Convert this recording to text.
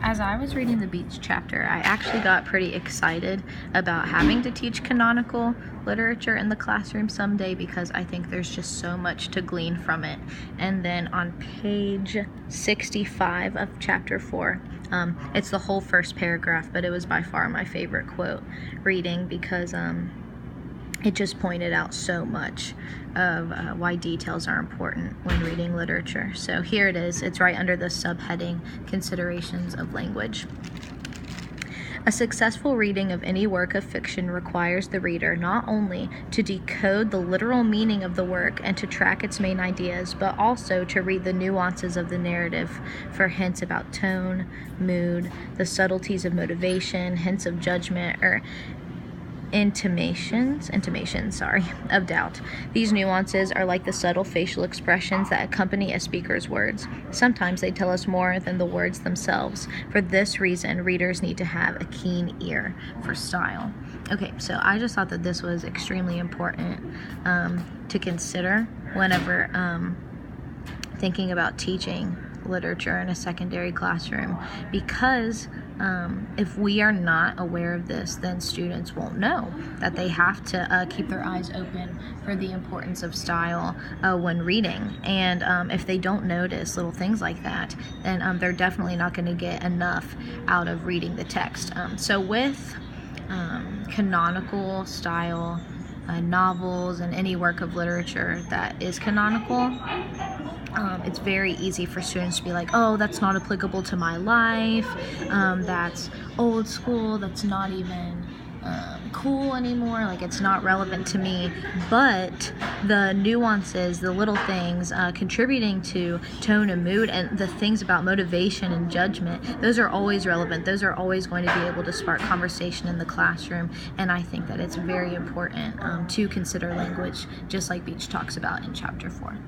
As I was reading the Beach chapter, I actually got pretty excited about having to teach canonical literature in the classroom someday because I think there's just so much to glean from it. And then on page 65 of chapter 4, it's the whole first paragraph, but it was by far my favorite quote reading because it just pointed out so much of why details are important when reading literature. So here it is. It's right under the subheading, Considerations of Language. A successful reading of any work of fiction requires the reader not only to decode the literal meaning of the work and to track its main ideas, but also to read the nuances of the narrative for hints about tone, mood, the subtleties of motivation, hints of judgment, or intimations of doubt. These nuances are like the subtle facial expressions that accompany a speaker's words. Sometimes they tell us more than the words themselves. For this reason, readers need to have a keen ear for style. Okay, so I just thought that this was extremely important to consider whenever thinking about teaching literature in a secondary classroom, because if we are not aware of this, then students won't know that they have to keep their eyes open for the importance of style when reading. And if they don't notice little things like that, then they're definitely not going to get enough out of reading the text. So with canonical style novels and any work of literature that is canonical, it's very easy for students to be like, oh, that's not applicable to my life, that's old school, that's not even cool anymore, like it's not relevant to me. But the nuances, the little things contributing to tone and mood, and the things about motivation and judgment, those are always relevant. Those are always going to be able to spark conversation in the classroom, and I think that it's very important to consider language, just like Beach talks about in chapter 4.